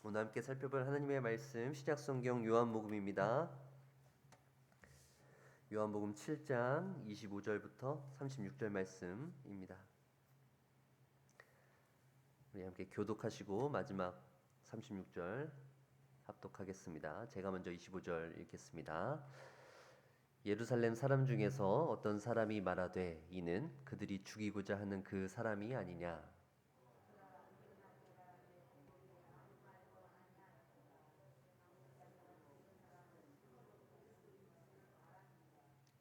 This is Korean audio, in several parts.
오늘 함께 살펴볼 하나님의 말씀 신약성경 요한복음입니다. 요한복음 7장 25절부터 36절 말씀입니다. 우리 함께 교독하시고 마지막 36절 합독하겠습니다. 제가 먼저 25절 읽겠습니다. 예루살렘 사람 중에서 어떤 사람이 말하되 이는 그들이 죽이고자 하는 그 사람이 아니냐.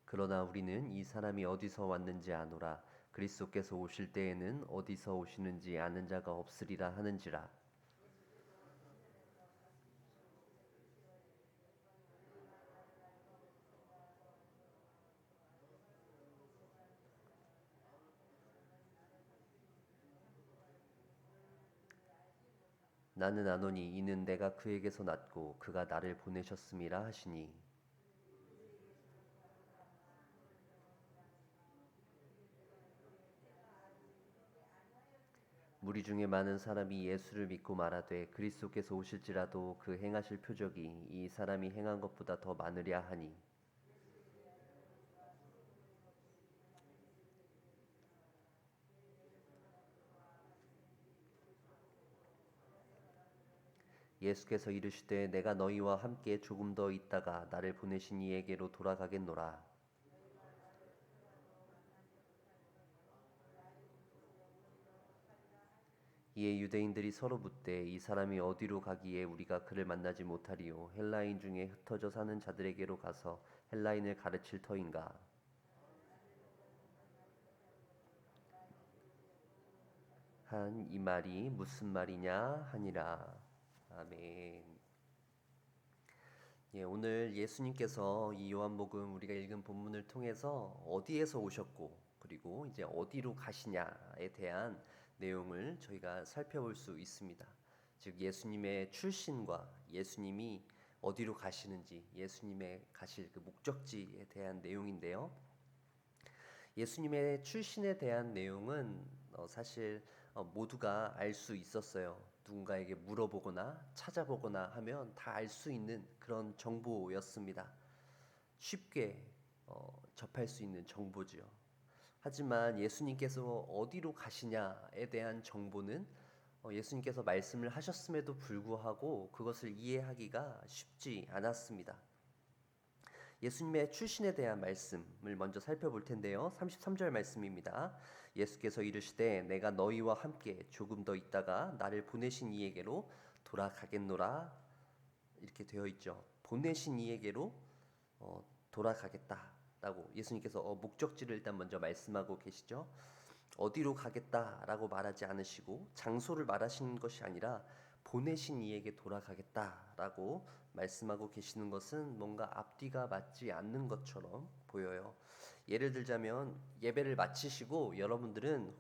그러나 우리는 이 사람이 어디서 왔는지 아노라. 그리스도께서 오실 때에는 어디서 오시는지 아는 자가 없으리라 하는지라. 나는 아노니 이는 내가 그에게서 났고 그가 나를 보내셨음이라 하시니. 무리 중에 많은 사람이 예수를 믿고 말하되 그리스도께서 오실지라도 그 행하실 표적이 이 사람이 행한 것보다 더 많으랴 하니. 예수께서 이르시되 내가 너희와 함께 조금 더 있다가 나를 보내신 이에게로 돌아가겠노라. 이에 유대인들이 서로 묻되 이 사람이 어디로 가기에 우리가 그를 만나지 못하리요. 헬라인 중에 흩어져 사는 자들에게로 가서 헬라인을 가르칠 터인가. 한 이 말이 무슨 말이냐 하니라. 아멘. 오늘 예수님께서 이 요한복음 우리가 읽은 본문을 통해서 어디에서 오셨고 그리고 이제 어디로 가시냐에 대한 내용을 저희가 살펴볼 수 있습니다. 즉 예수님의 출신과 예수님이 어디로 가시는지, 예수님의 가실 그 목적지에 대한 내용인데요. 예수님의 출신에 대한 내용은 사실 모두가 알 수 있었어요. 누군가에게 물어보거나 찾아보거나 하면 다 알 수 있는 그런 정보였습니다. 쉽게 접할 수 있는 정보지요. 하지만 예수님께서 어디로 가시냐에 대한 정보는 예수님께서 말씀을 하셨음에도 불구하고 그것을 이해하기가 쉽지 않았습니다. 예수님의 출신에 대한 말씀을 먼저 살펴볼 텐데요. 33절 말씀입니다. 예수께서 이르시되 내가 너희와 함께 조금 더 있다가 나를 보내신 이에게로 돌아가겠노라. 이렇게 되어 있죠. 보내신 이에게로 돌아가겠다라고 예수님께서 목적지를 일단 먼저 말씀하고 계시죠. 어디로 가겠다라고 말하지 않으시고 장소를 말하신 것이 아니라 보내신 이에게 돌아가겠다라고 말씀하고 계시는 것은 뭔가 앞뒤가 맞지 않는 것처럼 보여요. 예를 들자면 예배를 마치시고 여러분들은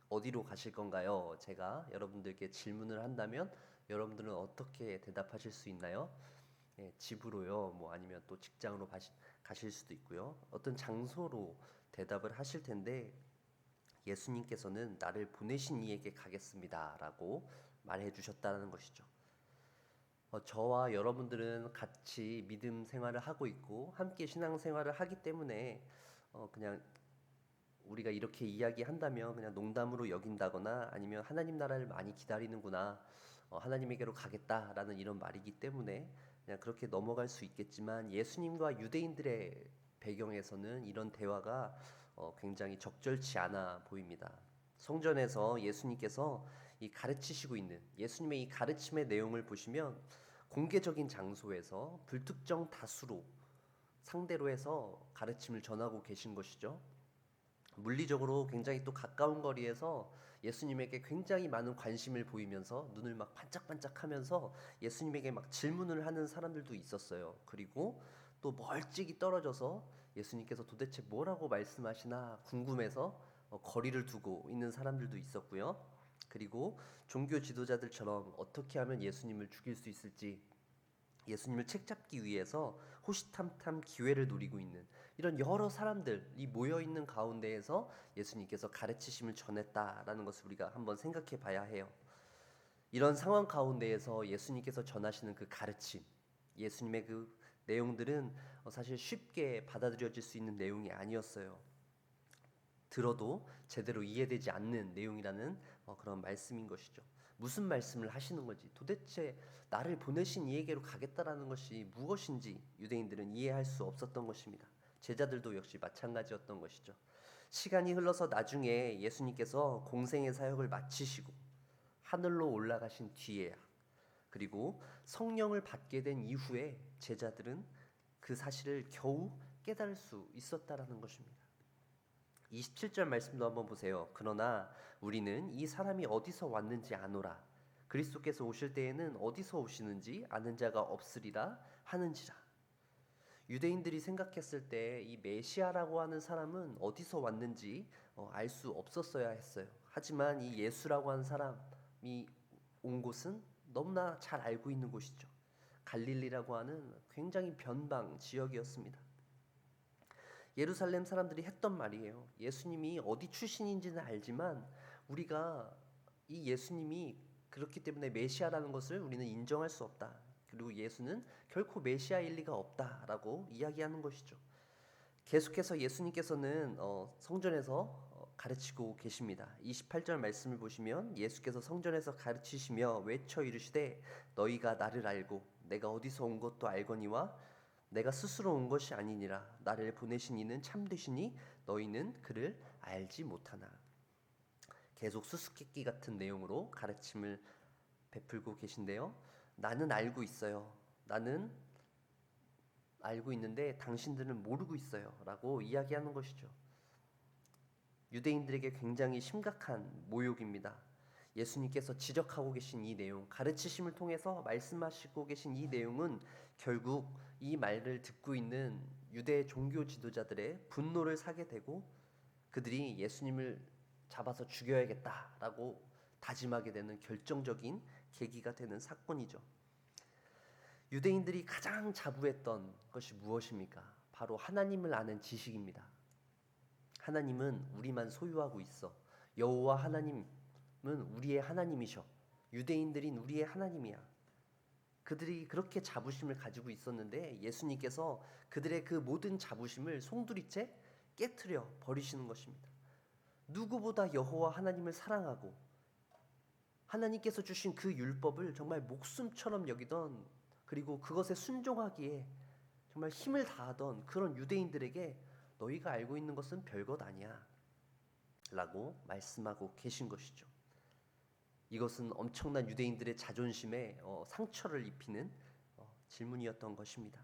어디로 가실 건가요? 제가 여러분들께 질문을 한다면 여러분들은 어떻게 대답하실 수 있나요? 집으로요. 뭐 아니면 또 직장으로 가실 수도 있고요. 어떤 장소로 대답을 하실 텐데 예수님께서는 나를 보내신 이에게 가겠습니다라고 말해 주셨다는 것이죠. 저와 여러분들은 같이 믿음 생활을 하고 있고 함께 신앙 생활을 하기 때문에 그냥 우리가 이렇게 이야기한다면 그냥 농담으로 여긴다거나 아니면 하나님 나라를 많이 기다리는구나, 하나님에게로 가겠다라는 이런 말이기 때문에 그냥 그렇게 넘어갈 수 있겠지만 예수님과 유대인들의 배경에서는 이런 대화가 굉장히 적절치 않아 보입니다. 성전에서 예수님께서 이 가르치시고 있는 예수님의 이 가르침의 내용을 보시면 공개적인 장소에서 불특정 다수로 상대로 해서 가르침을 전하고 계신 것이죠. 물리적으로 굉장히 또 가까운 거리에서 예수님에게 굉장히 많은 관심을 보이면서 눈을 막 반짝반짝하면서 예수님에게 막 질문을 하는 사람들도 있었어요. 그리고 또 멀찍이 떨어져서 예수님께서 도대체 뭐라고 말씀하시나 궁금해서 거리를 두고 있는 사람들도 있었고요. 그리고 종교 지도자들처럼 어떻게 하면 예수님을 죽일 수 있을지 예수님을 책잡기 위해서 호시탐탐 기회를 노리고 있는 이런 여러 사람들이 모여있는 가운데에서 예수님께서 가르치심을 전했다라는 것을 우리가 한번 생각해 봐야 해요. 이런 상황 가운데에서 예수님께서 전하시는 그 가르침, 예수님의 그 내용들은 사실 쉽게 받아들여질 수 있는 내용이 아니었어요. 들어도 제대로 이해되지 않는 내용이라는 그런 말씀인 것이죠. 무슨 말씀을 하시는 건지, 도대체 나를 보내신 이에게로 가겠다라는 것이 무엇인지 유대인들은 이해할 수 없었던 것입니다. 제자들도 역시 마찬가지였던 것이죠. 시간이 흘러서 나중에 예수님께서 공생의 사역을 마치시고 하늘로 올라가신 뒤에야, 그리고 성령을 받게 된 이후에 제자들은 그 사실을 겨우 깨달을 수 있었다라는 것입니다. 27절 말씀도 한번 보세요. 그러나 우리는 이 사람이 어디서 왔는지 아노라. 그리스도께서 오실 때에는 어디서 오시는지 아는 자가 없으리라 하는지라. 유대인들이 생각했을 때 이 메시아라고 하는 사람은 어디서 왔는지 알 수 없었어야 했어요. 하지만 이 예수라고 하는 사람이 온 곳은 너무나 잘 알고 있는 곳이죠. 갈릴리라고 하는 굉장히 변방 지역이었습니다. 예루살렘 사람들이 했던 말이에요. 예수님이 어디 출신인지는 알지만 우리가 이 예수님이 그렇기 때문에 메시아라는 것을 우리는 인정할 수 없다. 그리고 예수는 결코 메시아일 리가 없다라고 이야기하는 것이죠. 계속해서 예수님께서는 성전에서 가르치고 계십니다. 28절 말씀을 보시면 예수께서 성전에서 가르치시며 외쳐 이르시되 너희가 나를 알고 내가 어디서 온 것도 알거니와 내가 스스로 온 것이 아니니라. 나를 보내신 이는 참되시니 너희는 그를 알지 못하나. 계속 수수께끼 같은 내용으로 가르침을 베풀고 계신데요. 나는 알고 있어요. 나는 알고 있는데 당신들은 모르고 있어요. 라고 이야기하는 것이죠. 유대인들에게 굉장히 심각한 모욕입니다. 예수님께서 지적하고 계신 이 내용, 가르치심을 통해서 말씀하시고 계신 이 내용은 결국 이 말을 듣고 있는 유대 종교 지도자들의 분노를 사게 되고 그들이 예수님을 잡아서 죽여야겠다라고 다짐하게 되는 결정적인 계기가 되는 사건이죠. 유대인들이 가장 자부했던 것이 무엇입니까? 바로 하나님을 아는 지식입니다. 하나님은 우리만 소유하고 있어. 여호와 하나님은 우리의 하나님이셔. 유대인들인 우리의 하나님이야. 그들이 그렇게 자부심을 가지고 있었는데 예수님께서 그들의 그 모든 자부심을 송두리째 깨트려 버리시는 것입니다. 누구보다 여호와 하나님을 사랑하고 하나님께서 주신 그 율법을 정말 목숨처럼 여기던, 그리고 그것에 순종하기에 정말 힘을 다하던 그런 유대인들에게 너희가 알고 있는 것은 별것 아니야 라고 말씀하고 계신 것이죠. 이것은 엄청난 유대인들의 자존심에 상처를 입히는 질문이었던 것입니다.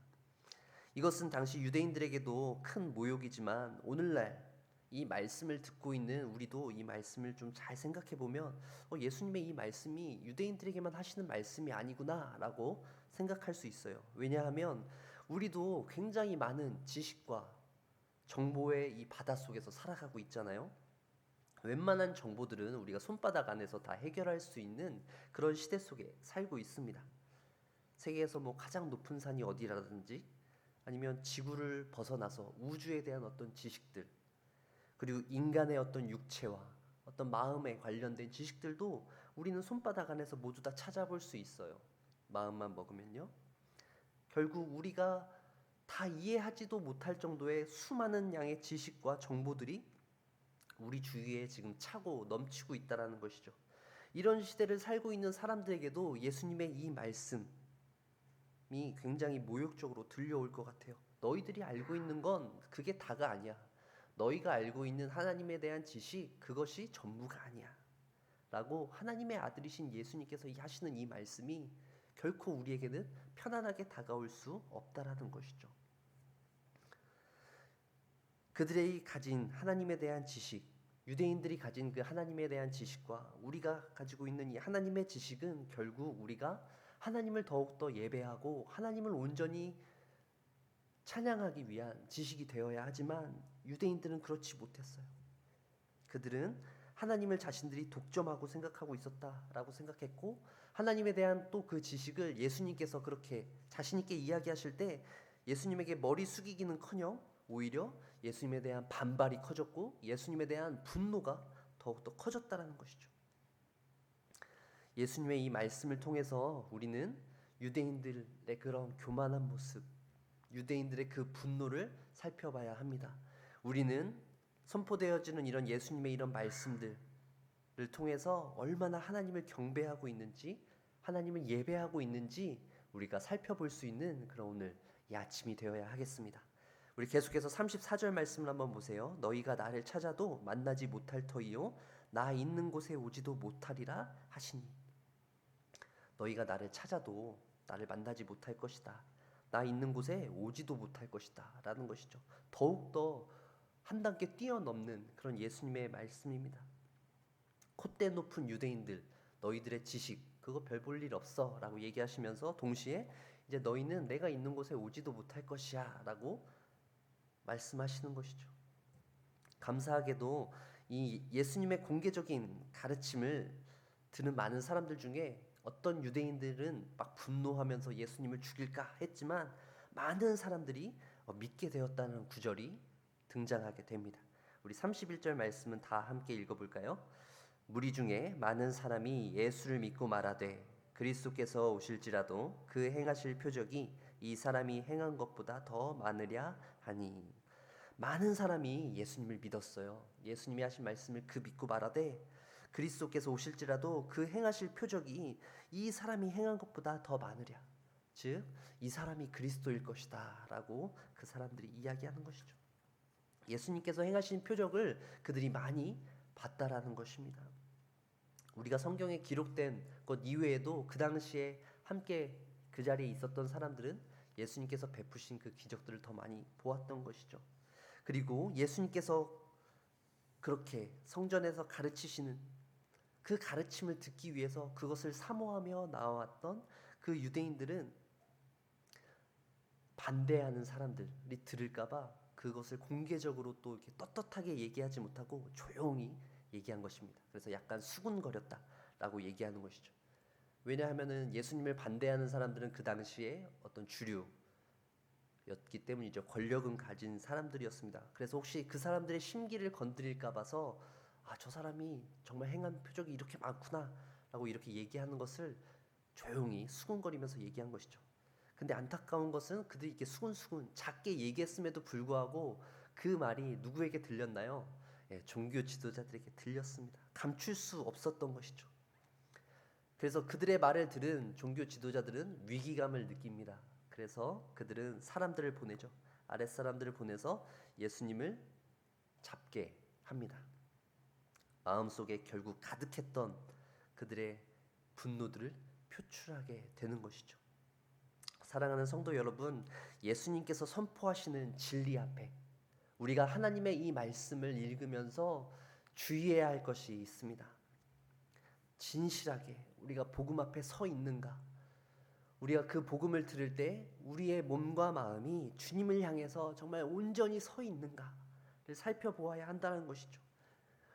이것은 당시 유대인들에게도 큰 모욕이지만 오늘날 이 말씀을 듣고 있는 우리도 이 말씀을 좀 잘 생각해 보면 예수님의 이 말씀이 유대인들에게만 하시는 말씀이 아니구나 라고 생각할 수 있어요. 왜냐하면 우리도 굉장히 많은 지식과 정보의 이 바닷속에서 살아가고 있잖아요. 웬만한 정보들은 우리가 손바닥 안에서 다 해결할 수 있는 그런 시대 속에 살고 있습니다. 세계에서 가장 높은 산이 어디라든지, 아니면 지구를 벗어나서 우주에 대한 어떤 지식들, 그리고 인간의 어떤 육체와 어떤 마음에 관련된 지식들도 우리는 손바닥 안에서 모두 다 찾아볼 수 있어요. 마음만 먹으면요. 결국 우리가 다 이해하지도 못할 정도의 수많은 양의 지식과 정보들이 우리 주위에 지금 차고 넘치고 있다라는 것이죠. 이런 시대를 살고 있는 사람들에게도 예수님의 이 말씀이 굉장히 모욕적으로 들려올 것 같아요. 너희들이 알고 있는 건 그게 다가 아니야. 너희가 알고 있는 하나님에 대한 지식, 그것이 전부가 아니야 라고 하나님의 아들이신 예수님께서 하시는 이 말씀이 결코 우리에게는 편안하게 다가올 수 없다라는 것이죠. 그들이 가진 하나님에 대한 지식, 유대인들이 가진 그 하나님에 대한 지식과 우리가 가지고 있는 이 하나님의 지식은 결국 우리가 하나님을 더욱더 예배하고 하나님을 온전히 찬양하기 위한 지식이 되어야 하지만 유대인들은 그렇지 못했어요. 그들은 하나님을 자신들이 독점하고 생각하고 있었다라고 생각했고, 하나님에 대한 또 그 지식을 예수님께서 그렇게 자신 있게 이야기하실 때 예수님에게 머리 숙이기는커녕 오히려 예수님에 대한 반발이 커졌고 예수님에 대한 분노가 더욱더 커졌다라는 것이죠. 예수님의 이 말씀을 통해서 우리는 유대인들의 그런 교만한 모습, 유대인들의 그 분노를 살펴봐야 합니다. 우리는 선포되어지는 이런 예수님의 이런 말씀들을 통해서 얼마나 하나님을 경배하고 있는지, 하나님을 예배하고 있는지 우리가 살펴볼 수 있는 그런 오늘 이 아침이 되어야 하겠습니다. 우리 계속해서 34절 말씀을 한번 보세요. 너희가 나를 찾아도 만나지 못할 터이요 나 있는 곳에 오지도 못하리라 하시니. 너희가 나를 찾아도 나를 만나지 못할 것이다. 나 있는 곳에 오지도 못할 것이다 라는 것이죠. 더욱더 한 단계 뛰어넘는 그런 예수님의 말씀입니다. 콧대 높은 유대인들, 너희들의 지식 그거 별 볼 일 없어 라고 얘기하시면서 동시에 이제 너희는 내가 있는 곳에 오지도 못할 것이야 라고 말씀하시는 것이죠. 감사하게도 이 예수님의 공개적인 가르침을 듣는 많은 사람들 중에 어떤 유대인들은 막 분노하면서 예수님을 죽일까 했지만 많은 사람들이 믿게 되었다는 구절이 등장하게 됩니다. 우리 31절 말씀은 다 함께 읽어볼까요? 무리 중에 많은 사람이 예수를 믿고 말하되 그리스도께서 오실지라도 그 행하실 표적이 이 사람이 행한 것보다 더 많으랴 하니. 많은 사람이 예수님을 믿었어요. 예수님이 하신 말씀을 그 믿고 말하되 그리스도께서 오실지라도 그 행하실 표적이 이 사람이 행한 것보다 더 많으랴. 즉 이 사람이 그리스도일 것이다 라고 그 사람들이 이야기하는 것이죠. 예수님께서 행하신 표적을 그들이 많이 봤다라는 것입니다. 우리가 성경에 기록된 것 이외에도 그 당시에 함께 그 자리에 있었던 사람들은 예수님께서 베푸신 그 기적들을 더 많이 보았던 것이죠. 그리고 예수님께서 그렇게 성전에서 가르치시는 그 가르침을 듣기 위해서 그것을 사모하며 나왔던 그 유대인들은 반대하는 사람들이 들을까봐 그것을 공개적으로 또 이렇게 떳떳하게 얘기하지 못하고 조용히 얘기한 것입니다. 그래서 약간 수군거렸다라고 얘기하는 것이죠. 왜냐하면은 예수님을 반대하는 사람들은 그 당시에 어떤 주류였기 때문이죠. 권력은 가진 사람들이었습니다. 그래서 혹시 그 사람들의 심기를 건드릴까 봐서 저 사람이 정말 행한 표적이 이렇게 많구나라고 이렇게 얘기하는 것을 조용히 수군거리면서 얘기한 것이죠. 근데 안타까운 것은 그들이 이렇게 수군수군 작게 얘기했음에도 불구하고 그 말이 누구에게 들렸나요? 종교 지도자들에게 들렸습니다. 감출 수 없었던 것이죠. 그래서 그들의 말을 들은 종교 지도자들은 위기감을 느낍니다. 그래서 그들은 사람들을 보내죠. 아랫사람들을 보내서 예수님을 잡게 합니다. 마음속에 결국 가득했던 그들의 분노들을 표출하게 되는 것이죠. 사랑하는 성도 여러분, 예수님께서 선포하시는 진리 앞에 우리가 하나님의 이 말씀을 읽으면서 주의해야 할 것이 있습니다. 진실하게 우리가 복음 앞에 서 있는가? 우리가 그 복음을 들을 때 우리의 몸과 마음이 주님을 향해서 정말 온전히 서 있는가를 살펴보아야 한다는 것이죠.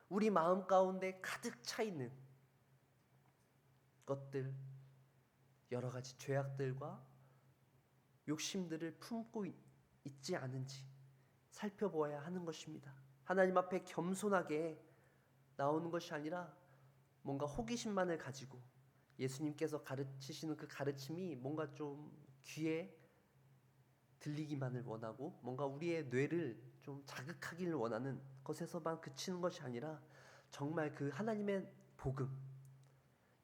우리 마음 가운데 가득 차 있는 것들, 여러 가지 죄악들과 욕심들을 품고 있지 않은지 살펴보아야 하는 것입니다. 하나님 앞에 겸손하게 나오는 것이 아니라 뭔가 호기심만을 가지고 예수님께서 가르치시는 그 가르침이 뭔가 좀 귀에 들리기만을 원하고 뭔가 우리의 뇌를 좀 자극하기를 원하는 것에서만 그치는 것이 아니라 정말 그 하나님의 복음,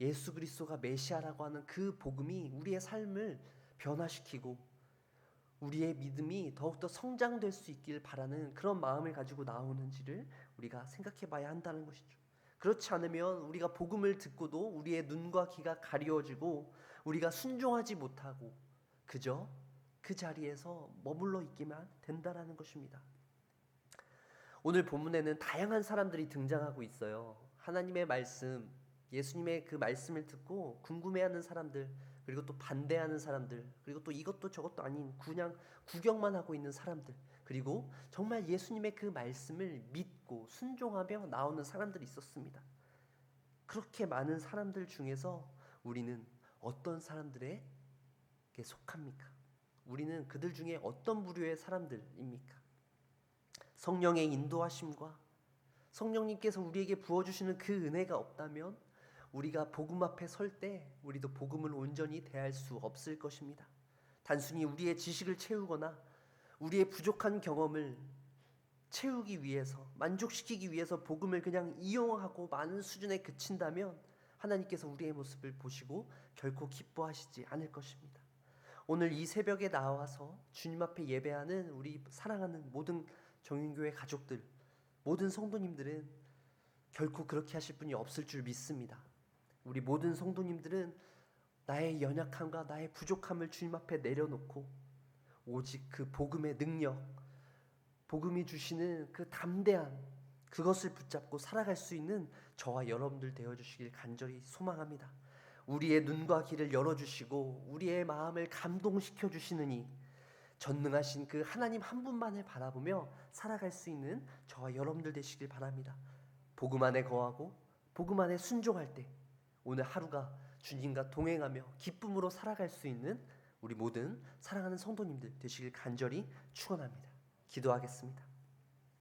예수 그리스도가 메시아라고 하는 그 복음이 우리의 삶을 변화시키고 우리의 믿음이 더욱더 성장될 수 있길 바라는 그런 마음을 가지고 나오는지를 우리가 생각해 봐야 한다는 것이죠. 그렇지 않으면 우리가 복음을 듣고도 우리의 눈과 귀가 가리워지고 우리가 순종하지 못하고 그저 그 자리에서 머물러 있기만 된다라는 것입니다. 오늘 본문에는 다양한 사람들이 등장하고 있어요. 하나님의 말씀, 예수님의 그 말씀을 듣고 궁금해하는 사람들, 그리고 또 반대하는 사람들, 그리고 또 이것도 저것도 아닌 그냥 구경만 하고 있는 사람들, 그리고 정말 예수님의 그 말씀을 믿고 순종하며 나오는 사람들이 있었습니다. 그렇게 많은 사람들 중에서 우리는 어떤 사람들에게 속합니까? 우리는 그들 중에 어떤 부류의 사람들입니까? 성령의 인도하심과 성령님께서 우리에게 부어주시는 그 은혜가 없다면 우리가 복음 앞에 설 때 우리도 복음을 온전히 대할 수 없을 것입니다. 단순히 우리의 지식을 채우거나 우리의 부족한 경험을 채우기 위해서, 만족시키기 위해서 복음을 그냥 이용하고 많은 수준에 그친다면 하나님께서 우리의 모습을 보시고 결코 기뻐하시지 않을 것입니다. 오늘 이 새벽에 나와서 주님 앞에 예배하는 우리 사랑하는 모든 정윤교회 가족들, 모든 성도님들은 결코 그렇게 하실 분이 없을 줄 믿습니다. 우리 모든 성도님들은 나의 연약함과 나의 부족함을 주님 앞에 내려놓고 오직 그 복음의 능력, 복음이 주시는 그 담대함, 그것을 붙잡고 살아갈 수 있는 저와 여러분들 되어주시길 간절히 소망합니다. 우리의 눈과 귀를 열어주시고 우리의 마음을 감동시켜 주시느니 전능하신 그 하나님 한 분만을 바라보며 살아갈 수 있는 저와 여러분들 되시길 바랍니다. 복음 안에 거하고 복음 안에 순종할 때 오늘 하루가 주님과 동행하며 기쁨으로 살아갈 수 있는 우리 모든 사랑하는 성도님들 되시길 간절히 축원합니다. 기도하겠습니다.